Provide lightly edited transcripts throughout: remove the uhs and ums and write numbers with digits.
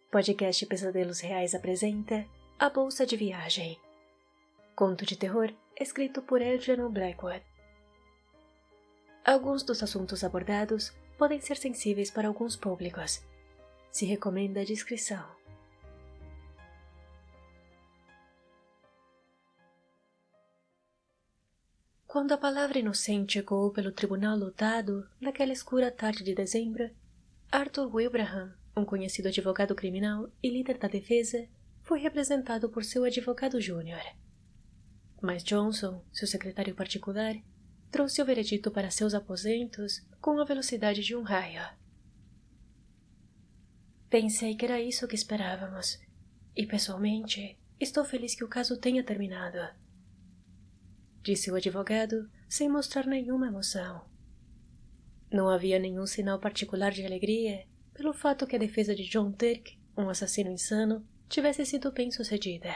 Podcast Pesadelos Reais apresenta A Bolsa de Viagem. Conto de terror escrito por Adrian Blackwood. Alguns dos assuntos abordados podem ser sensíveis para alguns públicos. Se recomenda a discrição. Quando a palavra inocente ecoou pelo tribunal lotado naquela escura tarde de dezembro, Arthur Wilbraham, um conhecido advogado criminal e líder da defesa, foi representado por seu advogado júnior. Mas Johnson, seu secretário particular, trouxe o veredito para seus aposentos com a velocidade de um raio. Pensei que era isso que esperávamos, e pessoalmente estou feliz que o caso tenha terminado, disse o advogado sem mostrar nenhuma emoção. Não havia nenhum sinal particular de alegria pelo fato que a defesa de John Turk, um assassino insano, tivesse sido bem-sucedida,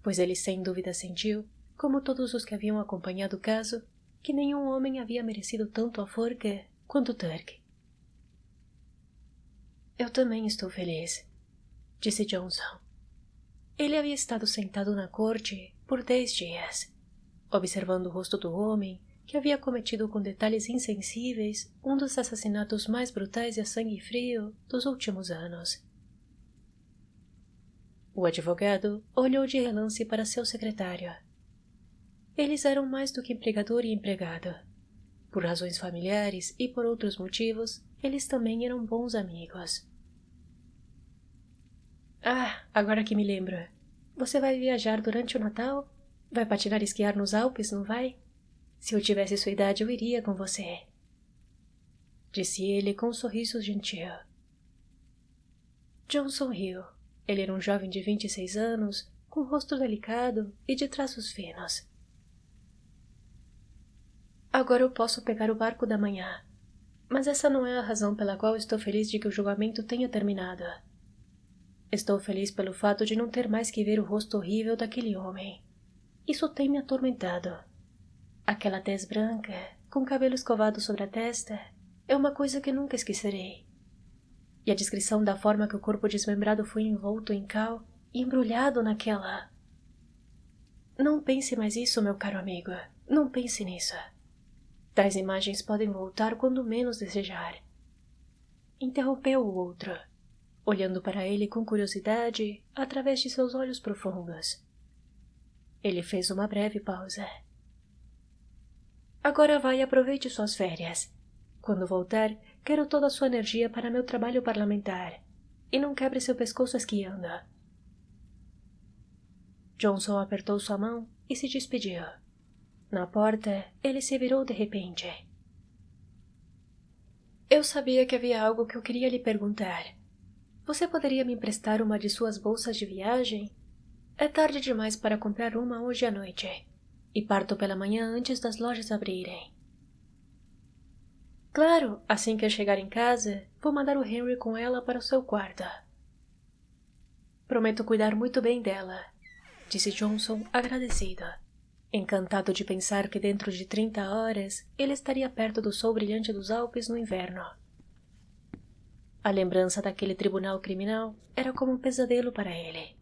pois ele sem dúvida sentiu, como todos os que haviam acompanhado o caso, que nenhum homem havia merecido tanto a forca quanto Turk. Eu também estou feliz, disse Johnson. Ele havia estado sentado na corte por 10 dias, observando o rosto do homem que havia cometido com detalhes insensíveis um dos assassinatos mais brutais e a sangue frio dos últimos anos. O advogado olhou de relance para seu secretário. Eles eram mais do que empregador e empregado. Por razões familiares e por outros motivos, eles também eram bons amigos. Ah, agora que me lembro. Você vai viajar durante o Natal? Vai patinar e esquiar nos Alpes, não vai? Se eu tivesse sua idade, eu iria com você, disse ele com um sorriso gentil. Johnson riu. Ele era um jovem de 26 anos, com rosto delicado e de traços finos. Agora eu posso pegar o barco da manhã, mas essa não é a razão pela qual estou feliz de que o julgamento tenha terminado. Estou feliz pelo fato de não ter mais que ver o rosto horrível daquele homem. Isso tem me atormentado. Aquela tez branca, com cabelo escovado sobre a testa, é uma coisa que nunca esquecerei. E a descrição da forma que o corpo desmembrado foi envolto em cal e embrulhado naquela... Não pense mais isso, meu caro amigo. Não pense nisso. Tais imagens podem voltar quando menos desejar. Interrompeu o outro, olhando para ele com curiosidade através de seus olhos profundos. Ele fez uma breve pausa. Agora vai e aproveite suas férias. Quando voltar, quero toda a sua energia para meu trabalho parlamentar. E não quebre seu pescoço esquiando. Johnson apertou sua mão e se despediu. Na porta, ele se virou de repente. Eu sabia que havia algo que eu queria lhe perguntar. Você poderia me emprestar uma de suas bolsas de viagem? É tarde demais para comprar uma hoje à noite. E parto pela manhã antes das lojas abrirem. Claro, assim que eu chegar em casa, vou mandar o Henry com ela para o seu quarto. Prometo cuidar muito bem dela, disse Johnson agradecido, encantado de pensar que dentro de 30 horas ele estaria perto do sol brilhante dos Alpes no inverno. A lembrança daquele tribunal criminal era como um pesadelo para ele.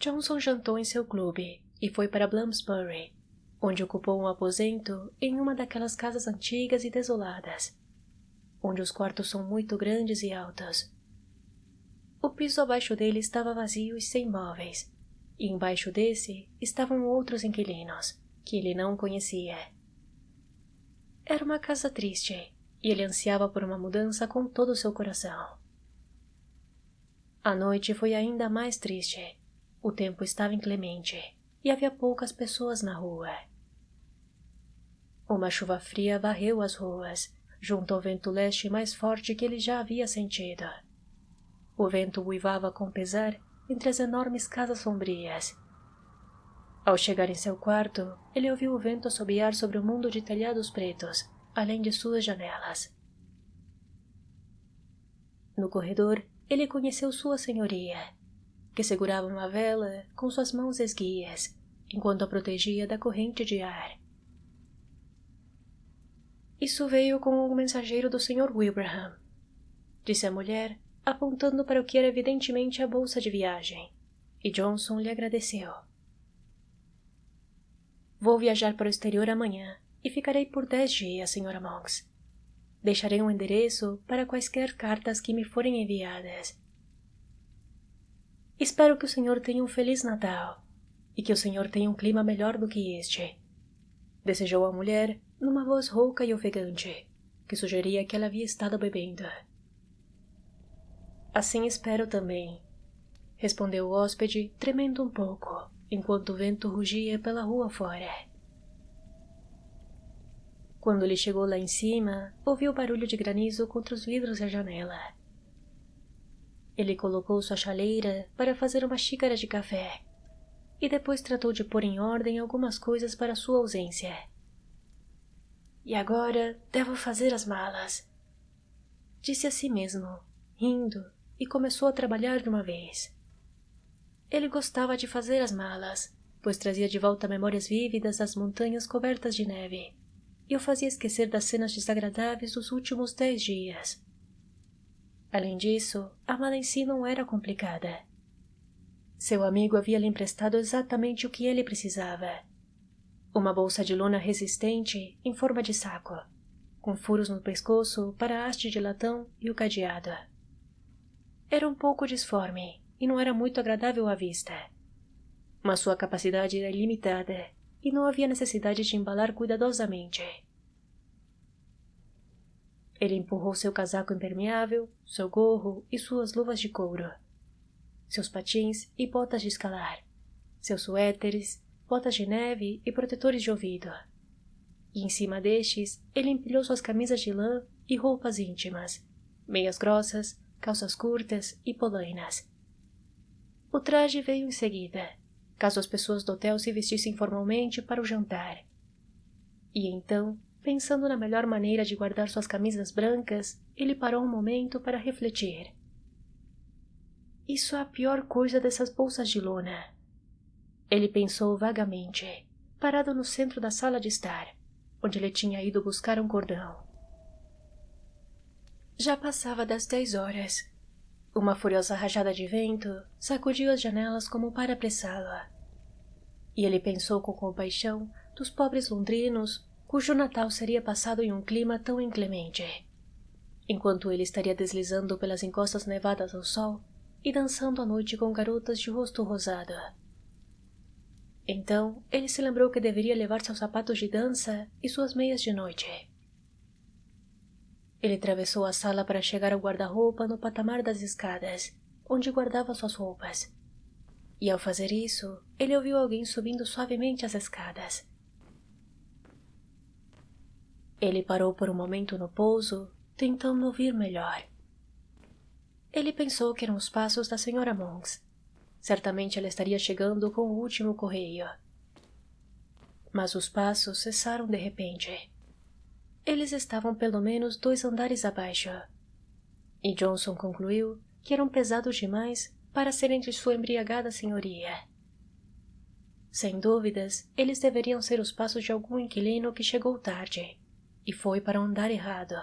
Johnson jantou em seu clube e foi para Bloomsbury, onde ocupou um aposento em uma daquelas casas antigas e desoladas, onde os quartos são muito grandes e altos. O piso abaixo dele estava vazio e sem móveis, e embaixo desse estavam outros inquilinos, que ele não conhecia. Era uma casa triste, e ele ansiava por uma mudança com todo o seu coração. A noite foi ainda mais triste. O tempo estava inclemente, e havia poucas pessoas na rua. Uma chuva fria varreu as ruas, junto ao vento leste mais forte que ele já havia sentido. O vento uivava com pesar entre as enormes casas sombrias. Ao chegar em seu quarto, ele ouviu o vento assobiar sobre o mundo de telhados pretos, além de suas janelas. No corredor, ele conheceu sua senhoria, que segurava uma vela com suas mãos esguias, enquanto a protegia da corrente de ar. Isso veio com o mensageiro do Sr. Wilbraham, disse a mulher, apontando para o que era evidentemente a bolsa de viagem, e Johnson lhe agradeceu. Vou viajar para o exterior amanhã e ficarei por 10 dias, Sra. Monks. Deixarei um endereço para quaisquer cartas que me forem enviadas. Espero que o senhor tenha um Feliz Natal e que o senhor tenha um clima melhor do que este, desejou a mulher numa voz rouca e ofegante, que sugeria que ela havia estado bebendo. Assim espero também, respondeu o hóspede, tremendo um pouco, enquanto o vento rugia pela rua fora. Quando ele chegou lá em cima, ouviu barulho de granizo contra os vidros da janela. Ele colocou sua chaleira para fazer uma xícara de café e depois tratou de pôr em ordem algumas coisas para sua ausência. E agora devo fazer as malas, disse a si mesmo, rindo, e começou a trabalhar de uma vez. Ele gostava de fazer as malas, pois trazia de volta memórias vívidas das montanhas cobertas de neve, e o fazia esquecer das cenas desagradáveis dos últimos 10 dias. Além disso, a mala em si não era complicada. Seu amigo havia lhe emprestado exatamente o que ele precisava. Uma bolsa de lona resistente em forma de saco, com furos no pescoço para a haste de latão e o cadeado. Era um pouco disforme e não era muito agradável à vista. Mas sua capacidade era ilimitada e não havia necessidade de embalar cuidadosamente. Ele empurrou seu casaco impermeável, seu gorro e suas luvas de couro, seus patins e botas de escalar, seus suéteres, botas de neve e protetores de ouvido. E em cima destes, ele empilhou suas camisas de lã e roupas íntimas, meias grossas, calças curtas e polainas. O traje veio em seguida, caso as pessoas do hotel se vestissem formalmente para o jantar. E então, pensando na melhor maneira de guardar suas camisas brancas, ele parou um momento para refletir. Isso é a pior coisa dessas bolsas de lona. Ele pensou vagamente, parado no centro da sala de estar, onde ele tinha ido buscar um cordão. Já passava das 10 horas. Uma furiosa rajada de vento sacudiu as janelas como para apressá-la. E ele pensou com compaixão dos pobres londrinos cujo Natal seria passado em um clima tão inclemente, enquanto ele estaria deslizando pelas encostas nevadas ao sol e dançando à noite com garotas de rosto rosado. Então ele se lembrou que deveria levar seus sapatos de dança e suas meias de noite. Ele atravessou a sala para chegar ao guarda-roupa no patamar das escadas, onde guardava suas roupas. E ao fazer isso, ele ouviu alguém subindo suavemente as escadas. Ele parou por um momento no pouso, tentando ouvir melhor. Ele pensou que eram os passos da Sra. Monks. Certamente ela estaria chegando com o último correio. Mas os passos cessaram de repente. Eles estavam pelo menos 2 andares abaixo. E Johnson concluiu que eram pesados demais para serem de sua embriagada senhoria. Sem dúvidas, eles deveriam ser os passos de algum inquilino que chegou tarde e foi para um andar errado.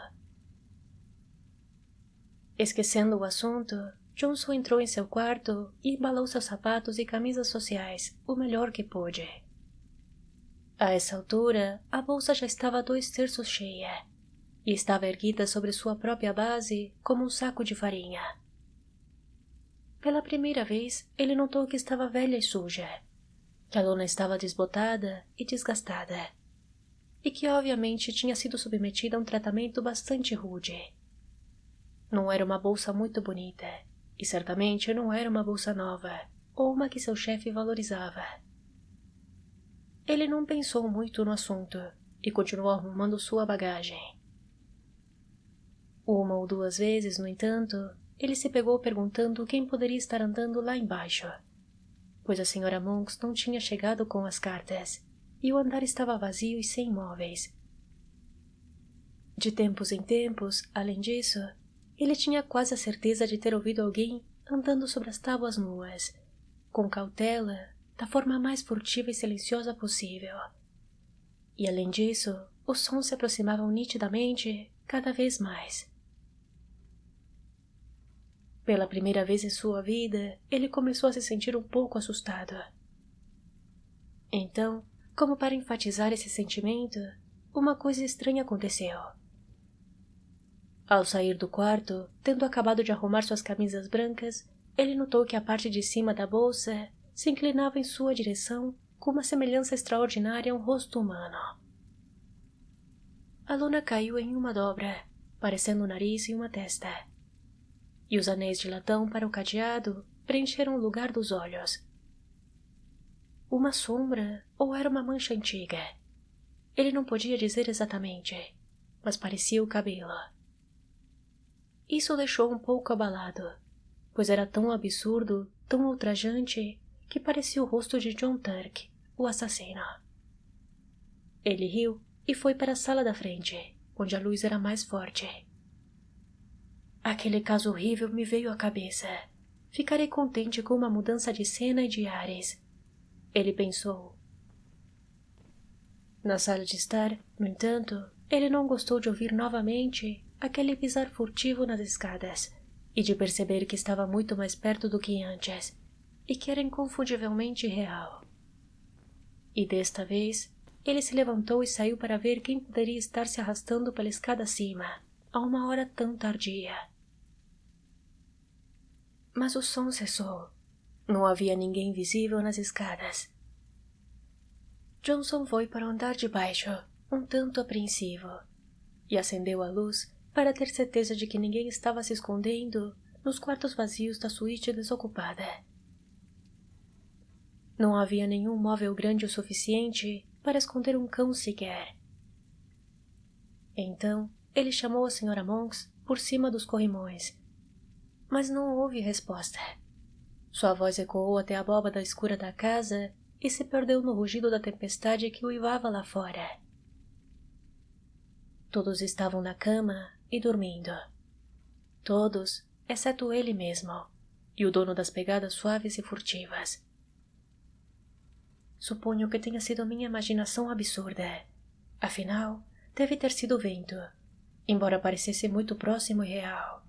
Esquecendo o assunto, Johnson entrou em seu quarto e embalou seus sapatos e camisas sociais o melhor que pôde. A essa altura, a bolsa já estava 2/3 cheia e estava erguida sobre sua própria base como um saco de farinha. Pela primeira vez, ele notou que estava velha e suja, que a lona estava desbotada e desgastada, e que obviamente tinha sido submetida a um tratamento bastante rude. Não era uma bolsa muito bonita, e certamente não era uma bolsa nova, ou uma que seu chefe valorizava. Ele não pensou muito no assunto, e continuou arrumando sua bagagem. 1 ou 2 vezes, no entanto, ele se pegou perguntando quem poderia estar andando lá embaixo, pois a Sra. Monks não tinha chegado com as cartas, e o andar estava vazio e sem móveis. De tempos em tempos, além disso, ele tinha quase a certeza de ter ouvido alguém andando sobre as tábuas nuas, com cautela, da forma mais furtiva e silenciosa possível. E além disso, os sons se aproximavam nitidamente, cada vez mais. Pela primeira vez em sua vida, ele começou a se sentir um pouco assustado. Então, como para enfatizar esse sentimento, uma coisa estranha aconteceu. Ao sair do quarto, tendo acabado de arrumar suas camisas brancas, ele notou que a parte de cima da bolsa se inclinava em sua direção com uma semelhança extraordinária a um rosto humano. A lona caiu em uma dobra, parecendo um nariz e uma testa. E os anéis de latão para o cadeado preencheram o lugar dos olhos. Uma sombra ou era uma mancha antiga? Ele não podia dizer exatamente, mas parecia o cabelo. Isso o deixou um pouco abalado, pois era tão absurdo, tão ultrajante, que parecia o rosto de John Turk, o assassino. Ele riu e foi para a sala da frente, onde a luz era mais forte. Aquele caso horrível me veio à cabeça. Ficarei contente com uma mudança de cena e de ares. Ele pensou. Na sala de estar, no entanto, ele não gostou de ouvir novamente aquele pisar furtivo nas escadas e de perceber que estava muito mais perto do que antes e que era inconfundivelmente real. E desta vez, ele se levantou e saiu para ver quem poderia estar se arrastando pela escada acima, a uma hora tão tardia. Mas o som cessou. Não havia ninguém visível nas escadas. Johnson foi para o andar de baixo, um tanto apreensivo, e acendeu a luz para ter certeza de que ninguém estava se escondendo nos quartos vazios da suíte desocupada. Não havia nenhum móvel grande o suficiente para esconder um cão sequer. Então, ele chamou a Sra. Monks por cima dos corrimões, mas não houve resposta. Sua voz ecoou até a abóbada escura da casa e se perdeu no rugido da tempestade que uivava lá fora. Todos estavam na cama e dormindo. Todos, exceto ele mesmo, e o dono das pegadas suaves e furtivas. Suponho que tenha sido minha imaginação absurda. Afinal, deve ter sido o vento, embora parecesse muito próximo e real.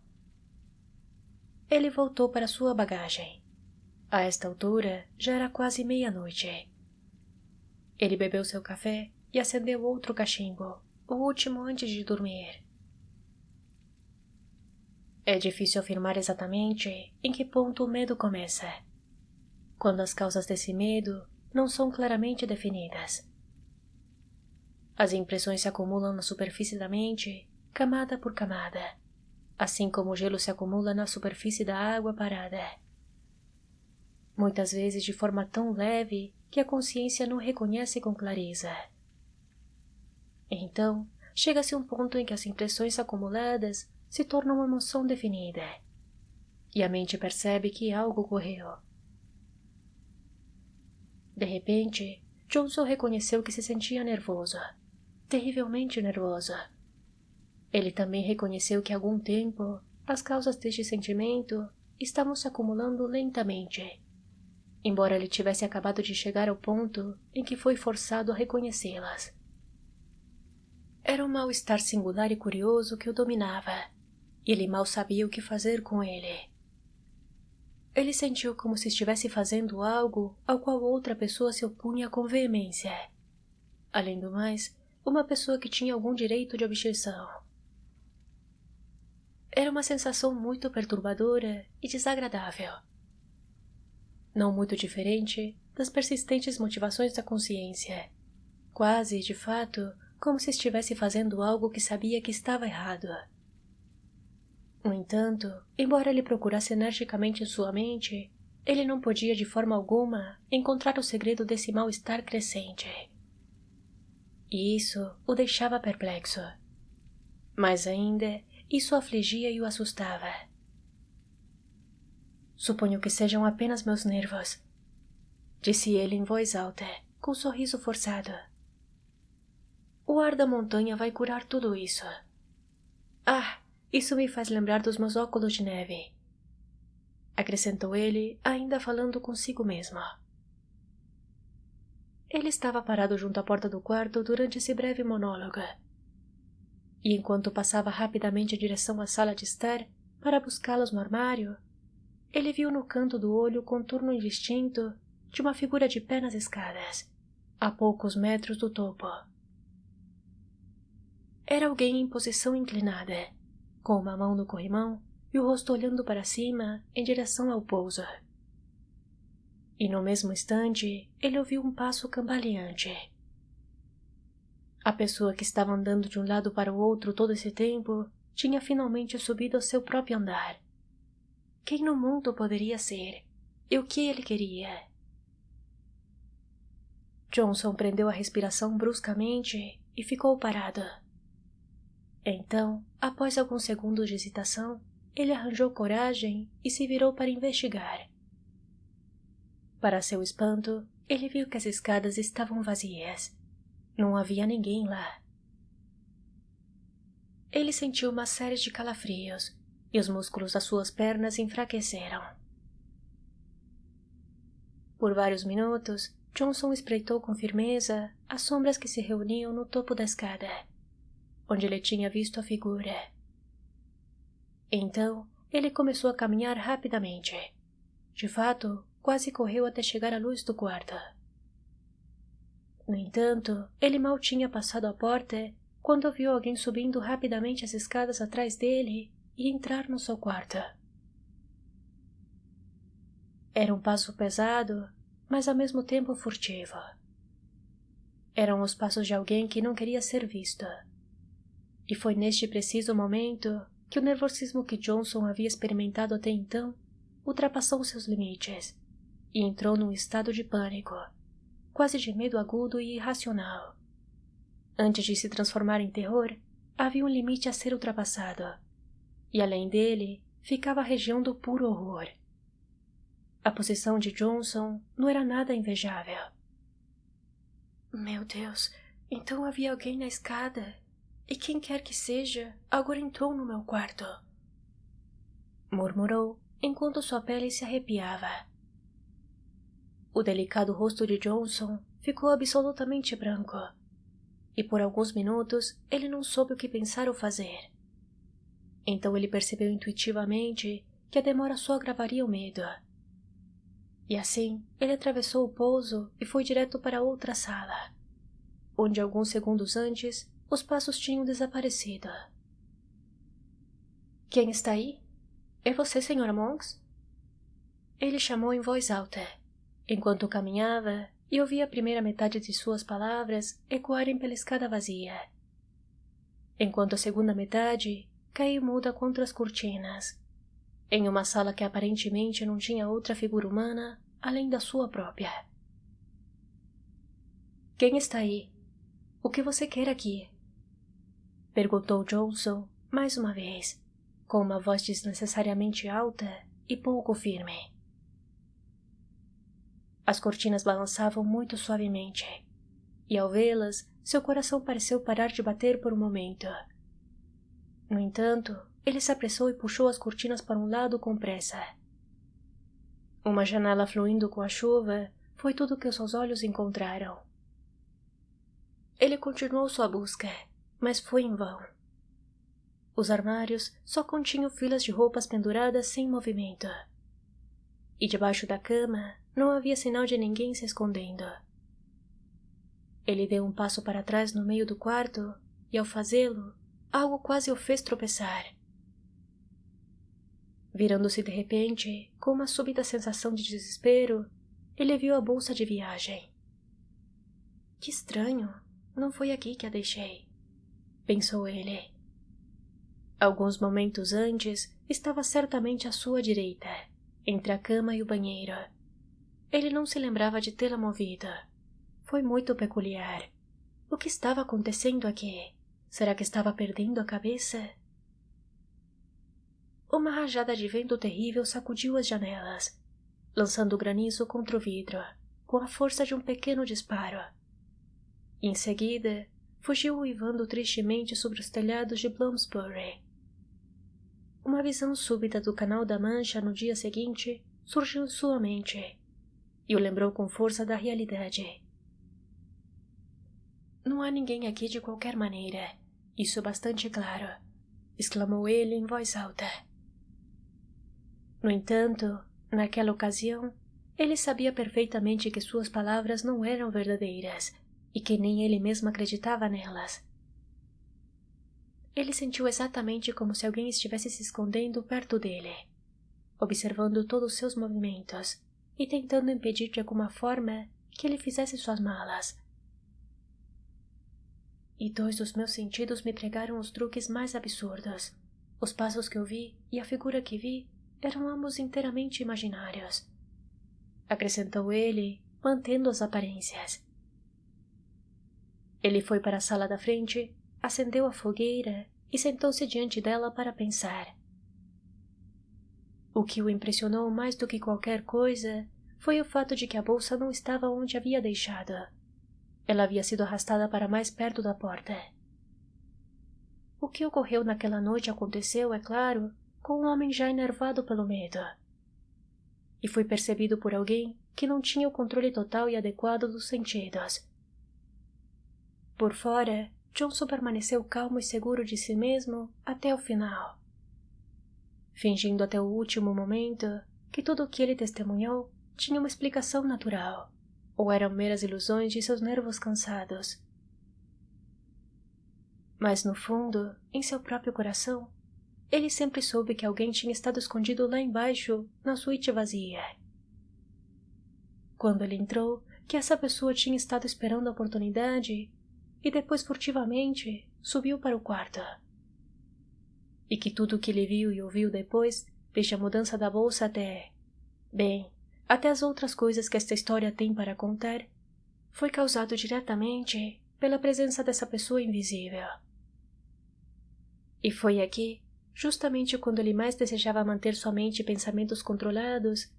Ele voltou para sua bagagem. A esta altura, já era quase meia-noite. Ele bebeu seu café e acendeu outro cachimbo, o último antes de dormir. É difícil afirmar exatamente em que ponto o medo começa, quando as causas desse medo não são claramente definidas. As impressões se acumulam na superfície da mente, camada por camada, assim como o gelo se acumula na superfície da água parada. Muitas vezes de forma tão leve que a consciência não reconhece com clareza. Então, chega-se a um ponto em que as impressões acumuladas se tornam uma emoção definida, e a mente percebe que algo ocorreu. De repente, Johnson reconheceu que se sentia nervoso, terrivelmente nervoso. Ele também reconheceu que há algum tempo as causas deste sentimento estavam se acumulando lentamente, embora ele tivesse acabado de chegar ao ponto em que foi forçado a reconhecê-las. Era um mal-estar singular e curioso que o dominava, e ele mal sabia o que fazer com ele. Ele sentiu como se estivesse fazendo algo ao qual outra pessoa se opunha com veemência. Além do mais, uma pessoa que tinha algum direito de objeção. Era uma sensação muito perturbadora e desagradável. Não muito diferente das persistentes motivações da consciência. Quase, de fato, como se estivesse fazendo algo que sabia que estava errado. No entanto, embora ele procurasse energicamente em sua mente, ele não podia de forma alguma encontrar o segredo desse mal-estar crescente. E isso o deixava perplexo. Mais ainda, isso o afligia e o assustava. Suponho que sejam apenas meus nervos, disse ele em voz alta, com um sorriso forçado. O ar da montanha vai curar tudo isso. Ah, isso me faz lembrar dos meus óculos de neve, acrescentou ele, ainda falando consigo mesmo. Ele estava parado junto à porta do quarto durante esse breve monólogo. E enquanto passava rapidamente em direção à sala de estar para buscá-los no armário, ele viu no canto do olho o contorno indistinto de uma figura de pé nas escadas, a poucos metros do topo. Era alguém em posição inclinada, com uma mão no corrimão e o rosto olhando para cima em direção ao pouso. E no mesmo instante, ele ouviu um passo cambaleante. A pessoa que estava andando de um lado para o outro todo esse tempo tinha finalmente subido ao seu próprio andar. Quem no mundo poderia ser? E o que ele queria? Johnson prendeu a respiração bruscamente e ficou parado. Então, após alguns segundos de hesitação, ele arranjou coragem e se virou para investigar. Para seu espanto, ele viu que as escadas estavam vazias. Não havia ninguém lá. Ele sentiu uma série de calafrios e os músculos das suas pernas enfraqueceram. Por vários minutos, Johnson espreitou com firmeza as sombras que se reuniam no topo da escada, onde ele tinha visto a figura. Então, ele começou a caminhar rapidamente. De fato, quase correu até chegar à luz do quarto. No entanto, ele mal tinha passado a porta quando viu alguém subindo rapidamente as escadas atrás dele e entrar no seu quarto. Era um passo pesado, mas ao mesmo tempo furtivo. Eram os passos de alguém que não queria ser visto. E foi neste preciso momento que o nervosismo que Johnson havia experimentado até então ultrapassou seus limites e entrou num estado de pânico, quase de medo agudo e irracional. Antes de se transformar em terror, havia um limite a ser ultrapassado, e além dele ficava a região do puro horror. A posição de Johnson não era nada invejável. Meu Deus, então havia alguém na escada, e quem quer que seja, agora entrou no meu quarto. Murmurou, enquanto sua pele se arrepiava. O delicado rosto de Johnson ficou absolutamente branco, e por alguns minutos ele não soube o que pensar ou fazer. Então ele percebeu intuitivamente que a demora só agravaria o medo. E assim, ele atravessou o pouso e foi direto para outra sala, onde alguns segundos antes os passos tinham desaparecido. Quem está aí? É você, Sra. Monks? Ele chamou em voz alta, enquanto caminhava e ouvia a primeira metade de suas palavras ecoarem pela escada vazia, enquanto a segunda metade caiu muda contra as cortinas, em uma sala que aparentemente não tinha outra figura humana além da sua própria. Quem está aí? O que você quer aqui? Perguntou Johnson mais uma vez, com uma voz desnecessariamente alta e pouco firme. As cortinas balançavam muito suavemente, e ao vê-las, seu coração pareceu parar de bater por um momento. No entanto, ele se apressou e puxou as cortinas para um lado com pressa. Uma janela fluindo com a chuva foi tudo que os seus olhos encontraram. Ele continuou sua busca, mas foi em vão. Os armários só continham filas de roupas penduradas sem movimento. E debaixo da cama não havia sinal de ninguém se escondendo. Ele deu um passo para trás no meio do quarto e, ao fazê-lo, algo quase o fez tropeçar. Virando-se de repente, com uma súbita sensação de desespero, ele viu a bolsa de viagem. Que estranho, não foi aqui que a deixei, pensou ele. Alguns momentos antes, estava certamente à sua direita, entre a cama e o banheiro. Ele não se lembrava de tê-la movido. Foi muito peculiar. O que estava acontecendo aqui? Será que estava perdendo a cabeça? Uma rajada de vento terrível sacudiu as janelas, lançando granizo contra o vidro, com a força de um pequeno disparo. Em seguida, fugiu uivando tristemente sobre os telhados de Bloomsbury. Uma visão súbita do Canal da Mancha no dia seguinte surgiu em sua mente, e o lembrou com força da realidade. não há ninguém aqui de qualquer maneira. Isso é bastante claro, exclamou ele em voz alta. No entanto, naquela ocasião, ele sabia perfeitamente que suas palavras não eram verdadeiras e que nem ele mesmo acreditava nelas. Ele sentiu exatamente como se alguém estivesse se escondendo perto dele, observando todos os seus movimentos e tentando impedir de alguma forma que ele fizesse suas malas. E 2 dos meus sentidos me pregaram os truques mais absurdos. Os passos que eu vi e a figura que vi eram ambos inteiramente imaginários, acrescentou ele, mantendo as aparências. Ele foi para a sala da frente, acendeu a fogueira e sentou-se diante dela para pensar. O que o impressionou mais do que qualquer coisa foi o fato de que a bolsa não estava onde havia deixado. Ela havia sido arrastada para mais perto da porta. O que ocorreu naquela noite aconteceu, é claro, com um homem já enervado pelo medo. E foi percebido por alguém que não tinha o controle total e adequado dos sentidos. Por fora, Johnson permaneceu calmo e seguro de si mesmo até o final, fingindo até o último momento que tudo o que ele testemunhou tinha uma explicação natural, ou eram meras ilusões de seus nervos cansados. Mas no fundo, em seu próprio coração, ele sempre soube que alguém tinha estado escondido lá embaixo, na suíte vazia. Quando ele entrou, que essa pessoa tinha estado esperando a oportunidade e depois furtivamente subiu para o quarto. E que tudo o que ele viu e ouviu depois, desde a mudança da bolsa até as outras coisas que esta história tem para contar, foi causado diretamente pela presença dessa pessoa invisível. E foi aqui, justamente quando ele mais desejava manter sua mente e pensamentos controlados,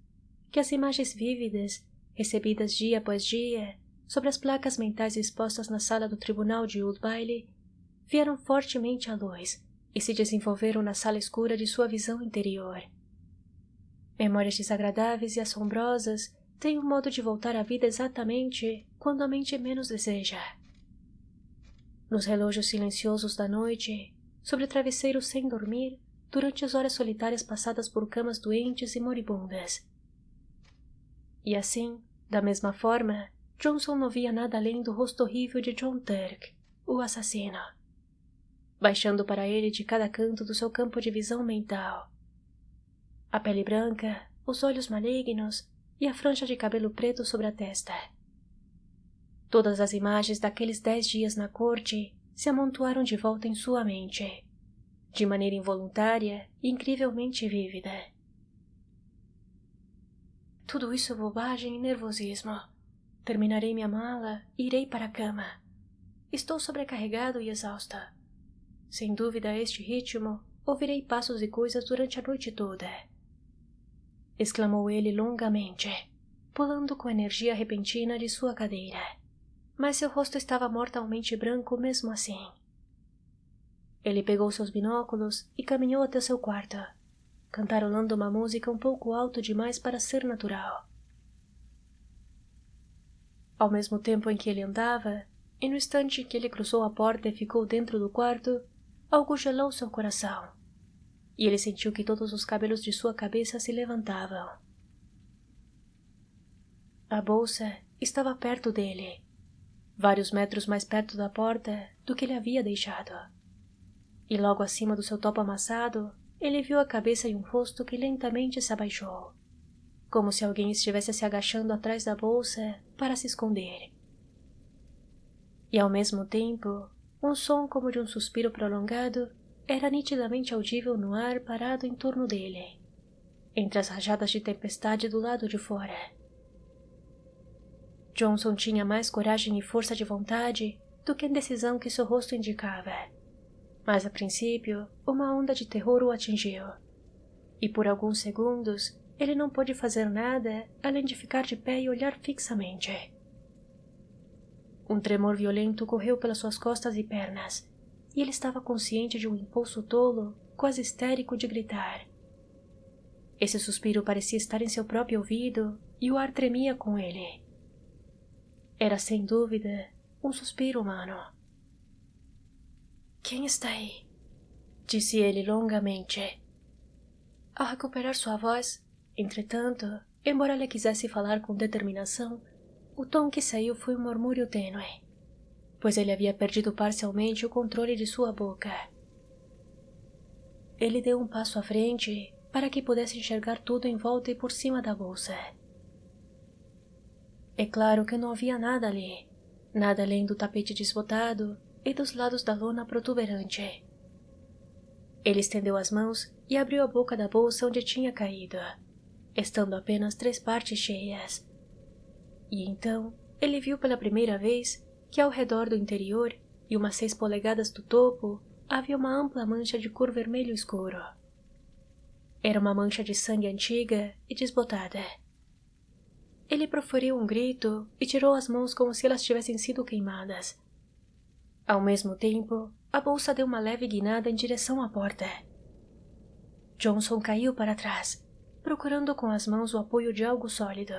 que as imagens vívidas, recebidas dia após dia, sobre as placas mentais expostas na sala do tribunal de Old Bailey, vieram fortemente à luz e se desenvolveram na sala escura de sua visão interior. Memórias desagradáveis e assombrosas têm um modo de voltar à vida exatamente quando a mente menos deseja. Nos relógios silenciosos da noite, sobre travesseiros sem dormir, durante as horas solitárias passadas por camas doentes e moribundas. E assim, da mesma forma, Johnson não via nada além do rosto horrível de John Turk, o assassino, baixando para ele de cada canto do seu campo de visão mental. A pele branca, os olhos malignos e a franja de cabelo preto sobre a testa. Todas as imagens daqueles 10 dias na corte se amontoaram de volta em sua mente, de maneira involuntária e incrivelmente vívida. Tudo isso é bobagem e nervosismo. Terminarei minha mala e irei para a cama. Estou sobrecarregado e exausta. Sem dúvida, a este ritmo, ouvirei passos e coisas durante a noite toda. Exclamou ele longamente, pulando com a energia repentina de sua cadeira. Mas seu rosto estava mortalmente branco mesmo assim. Ele pegou seus binóculos e caminhou até seu quarto, cantarolando uma música um pouco alto demais para ser natural. Ao mesmo tempo em que ele andava, e no instante em que ele cruzou a porta e ficou dentro do quarto, algo gelou seu coração, e ele sentiu que todos os cabelos de sua cabeça se levantavam. A bolsa estava perto dele, vários metros mais perto da porta do que ele havia deixado. E logo acima do seu topo amassado, ele viu a cabeça e um rosto que lentamente se abaixou, como se alguém estivesse se agachando atrás da bolsa para se esconder. E ao mesmo tempo, um som como de um suspiro prolongado era nitidamente audível no ar parado em torno dele, entre as rajadas de tempestade do lado de fora. Johnson tinha mais coragem e força de vontade do que a indecisão que seu rosto indicava. Mas a princípio, uma onda de terror o atingiu, e por alguns segundos ele não pôde fazer nada além de ficar de pé e olhar fixamente. Um tremor violento correu pelas suas costas e pernas, e ele estava consciente de um impulso tolo, quase histérico, de gritar. Esse suspiro parecia estar em seu próprio ouvido, e o ar tremia com ele. Era sem dúvida um suspiro humano. Quem está aí? Disse ele longamente. Ao recuperar sua voz, entretanto, embora ele quisesse falar com determinação, o tom que saiu foi um murmúrio tênue, pois ele havia perdido parcialmente o controle de sua boca. Ele deu um passo à frente para que pudesse enxergar tudo em volta e por cima da bolsa. É claro que não havia nada ali, nada além do tapete desbotado e dos lados da lona protuberante. Ele estendeu as mãos e abriu a boca da bolsa onde tinha caído, estando apenas 3 partes cheias. E então ele viu pela primeira vez que ao redor do interior e umas 6 polegadas do topo havia uma ampla mancha de cor vermelho escuro. Era uma mancha de sangue antiga e desbotada. Ele proferiu um grito e tirou as mãos como se elas tivessem sido queimadas. Ao mesmo tempo, a bolsa deu uma leve guinada em direção à porta. Johnson caiu para trás, procurando com as mãos o apoio de algo sólido.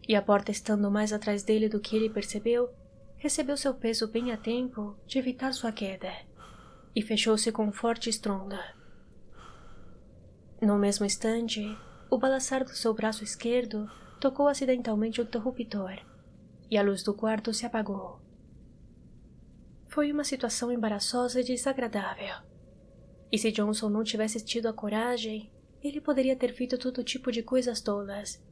E a porta estando mais atrás dele do que ele percebeu, recebeu seu peso bem a tempo de evitar sua queda, e fechou-se com um forte estrondo. No mesmo instante, o balançar do seu braço esquerdo tocou acidentalmente o interruptor, e a luz do quarto se apagou. Foi uma situação embaraçosa e desagradável. E se Johnson não tivesse tido a coragem, ele poderia ter feito todo tipo de coisas tolas.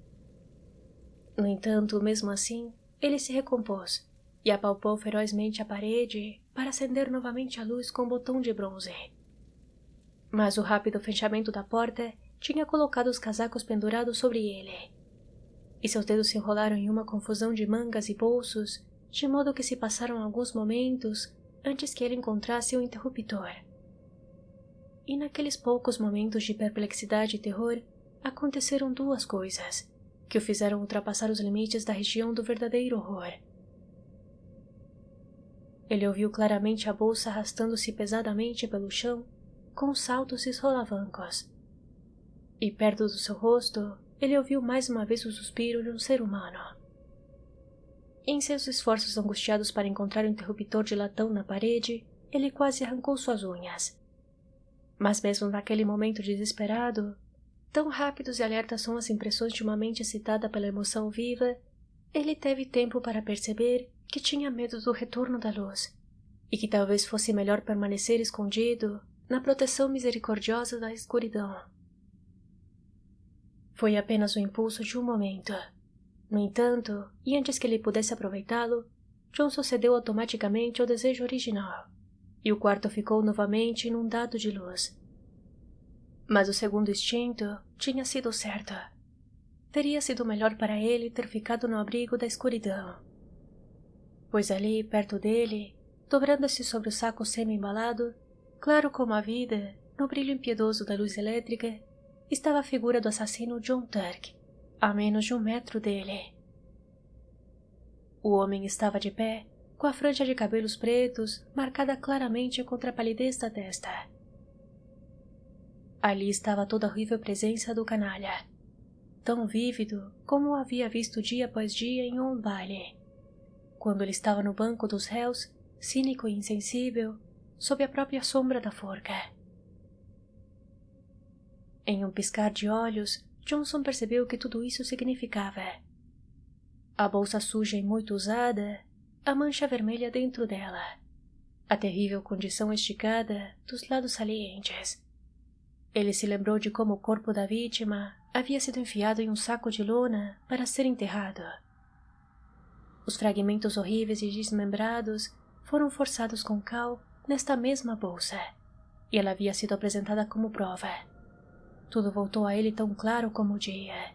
No entanto, mesmo assim, ele se recompôs e apalpou ferozmente a parede para acender novamente a luz com o botão de bronze. Mas o rápido fechamento da porta tinha colocado os casacos pendurados sobre ele, e seus dedos se enrolaram em uma confusão de mangas e bolsos, de modo que se passaram alguns momentos antes que ele encontrasse o interruptor. E naqueles poucos momentos de perplexidade e terror, aconteceram 2 coisas, que o fizeram ultrapassar os limites da região do verdadeiro horror. Ele ouviu claramente a bolsa arrastando-se pesadamente pelo chão, com saltos e solavancos. E perto do seu rosto, ele ouviu mais uma vez o suspiro de um ser humano. Em seus esforços angustiados para encontrar o interruptor de latão na parede, ele quase arrancou suas unhas. Mas mesmo naquele momento desesperado, tão rápidos e alertas são as impressões de uma mente excitada pela emoção viva, ele teve tempo para perceber que tinha medo do retorno da luz, e que talvez fosse melhor permanecer escondido na proteção misericordiosa da escuridão. Foi apenas o impulso de um momento. No entanto, e antes que ele pudesse aproveitá-lo, Johnson cedeu automaticamente ao desejo original, e o quarto ficou novamente inundado de luz. Mas o segundo instinto tinha sido certo. Teria sido melhor para ele ter ficado no abrigo da escuridão, pois ali, perto dele, dobrando-se sobre o saco semi-embalado, claro como a vida, no brilho impiedoso da luz elétrica, estava a figura do assassino John Turk, a menos de 1 metro dele. O homem estava de pé, com a franja de cabelos pretos marcada claramente contra a palidez da testa. Ali estava toda a horrível presença do canalha, tão vívido como o havia visto dia após dia em Old Bailey, quando ele estava no banco dos réus, cínico e insensível, sob a própria sombra da forca. Em um piscar de olhos, Johnson percebeu o que tudo isso significava. A bolsa suja e muito usada, a mancha vermelha dentro dela, a terrível condição esticada dos lados salientes. Ele se lembrou de como o corpo da vítima havia sido enfiado em um saco de lona para ser enterrado. Os fragmentos horríveis e desmembrados foram forçados com cal nesta mesma bolsa, e ela havia sido apresentada como prova. Tudo voltou a ele tão claro como o dia.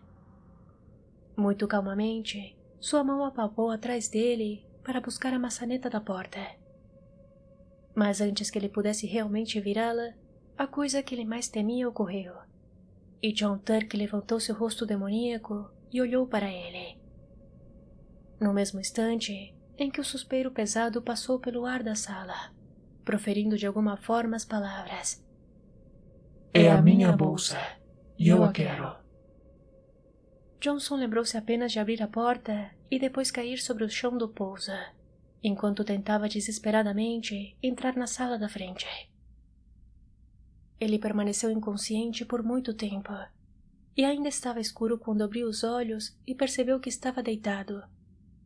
Muito calmamente, sua mão apalpou atrás dele para buscar a maçaneta da porta. Mas antes que ele pudesse realmente virá-la, a coisa que ele mais temia ocorreu, e John Turk levantou seu rosto demoníaco e olhou para ele. No mesmo instante em que o suspiro pesado passou pelo ar da sala, proferindo de alguma forma as palavras: "É a minha bolsa, e eu a quero." Johnson lembrou-se apenas de abrir a porta e depois cair sobre o chão do pouso. enquanto tentava desesperadamente entrar na sala da frente. Ele permaneceu inconsciente por muito tempo, e ainda estava escuro quando abriu os olhos e percebeu que estava deitado,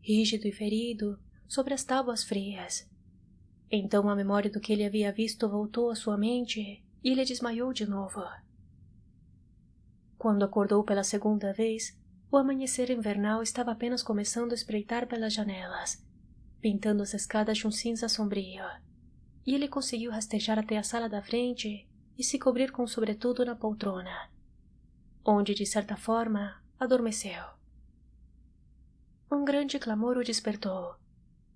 rígido e ferido, sobre as tábuas frias. Então a memória do que ele havia visto voltou à sua mente e ele desmaiou de novo. Quando acordou pela segunda vez, o amanhecer invernal estava apenas começando a espreitar pelas janelas, pintando as escadas de um cinza sombrio, e ele conseguiu rastejar até a sala da frente e se cobrir com o sobretudo na poltrona, onde, de certa forma, adormeceu. Um grande clamor o despertou.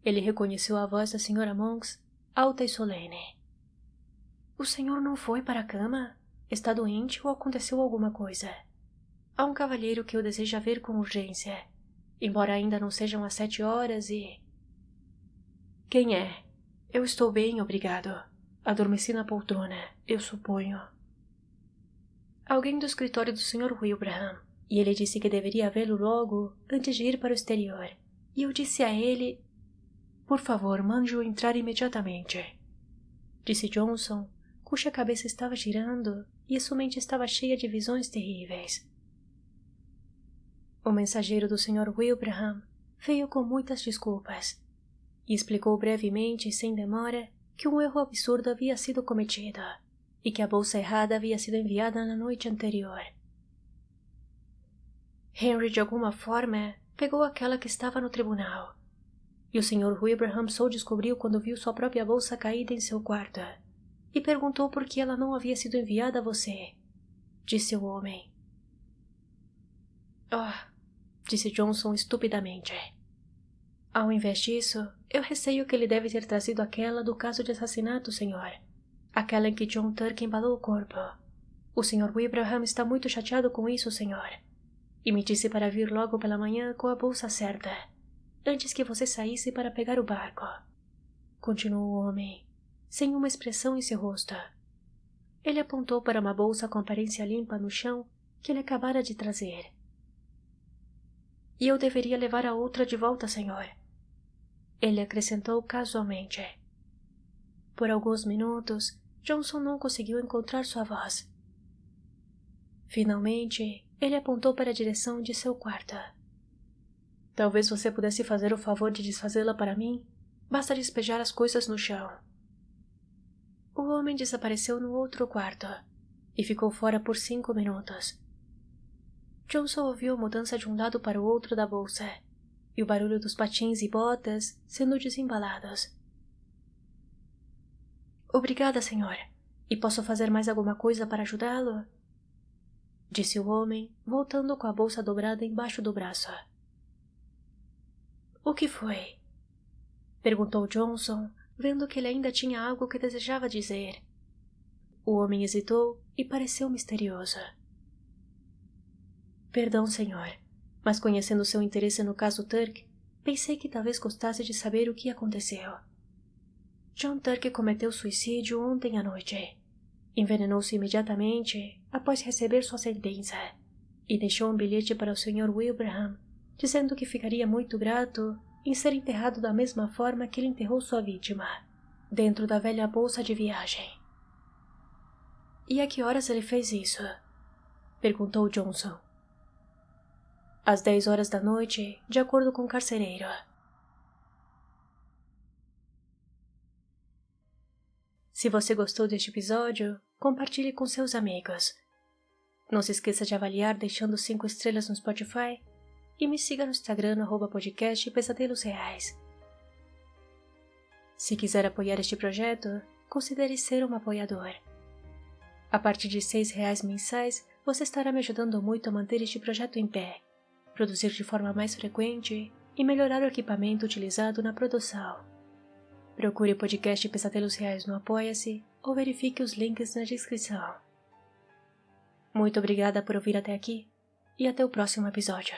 Ele reconheceu a voz da Sra. Monks, alta e solene. — O senhor não foi para a cama? Está doente ou aconteceu alguma coisa? Há um cavalheiro que o deseja ver com urgência, embora ainda não sejam as 7 horas e... — Quem é? Eu estou bem, obrigado. Adormeci na poltrona, eu suponho. Alguém do escritório do Sr. Wilbraham, e ele disse que deveria vê-lo logo antes de ir para o exterior. E eu disse a ele... Por favor, mande-o entrar imediatamente, disse Johnson, cuja cabeça estava girando e sua mente estava cheia de visões terríveis. O mensageiro do Sr. Wilbraham veio com muitas desculpas e explicou brevemente e sem demora que um erro absurdo havia sido cometido e que a bolsa errada havia sido enviada na noite anterior. Henry, de alguma forma, pegou aquela que estava no tribunal, e o Sr. Wilbraham só descobriu quando viu sua própria bolsa caída em seu quarto, e perguntou por que ela não havia sido enviada a você, disse o homem. Oh, disse Johnson estupidamente. Ao invés disso, eu receio que ele deve ter trazido aquela do caso de assassinato, senhor. Aquela em que John Turk embalou o corpo. O Sr. Wilbraham está muito chateado com isso, senhor. E me disse para vir logo pela manhã com a bolsa certa, antes que você saísse para pegar o barco. Continuou o homem, sem uma expressão em seu rosto. Ele apontou para uma bolsa com aparência limpa no chão que ele acabara de trazer. E eu deveria levar a outra de volta, senhor. Ele acrescentou casualmente. Por alguns minutos, Johnson não conseguiu encontrar sua voz. Finalmente, ele apontou para a direção de seu quarto. Talvez você pudesse fazer o favor de desfazê-la para mim? Basta despejar as coisas no chão. O homem desapareceu no outro quarto e ficou fora por 5 minutos. Johnson ouviu a mudança de um lado para o outro da bolsa e o barulho dos patins e botas sendo desembalados. Obrigada, senhora. E posso fazer mais alguma coisa para ajudá-lo? Disse o homem, voltando com a bolsa dobrada embaixo do braço. O que foi? Perguntou Johnson, vendo que ele ainda tinha algo que desejava dizer. O homem hesitou e pareceu misterioso. Perdão, senhor, mas conhecendo seu interesse no caso Turk, pensei que talvez gostasse de saber o que aconteceu. John Turk cometeu suicídio ontem à noite. Envenenou-se imediatamente após receber sua sentença e deixou um bilhete para o Sr. Wilbraham, dizendo que ficaria muito grato em ser enterrado da mesma forma que ele enterrou sua vítima, dentro da velha bolsa de viagem. E a que horas ele fez isso? Perguntou Johnson. Às 10 horas da noite, de acordo com o carcereiro. Se você gostou deste episódio, compartilhe com seus amigos. Não se esqueça de avaliar deixando 5 estrelas no Spotify e me siga no Instagram no @podcast Pesadelos Reais. Se quiser apoiar este projeto, considere ser um apoiador. A partir de R$6 mensais, você estará me ajudando muito a manter este projeto em pé, produzir de forma mais frequente e melhorar o equipamento utilizado na produção. Procure o podcast Pesadelos Reais no Apoia-se ou verifique os links na descrição. Muito obrigada por ouvir até aqui e até o próximo episódio.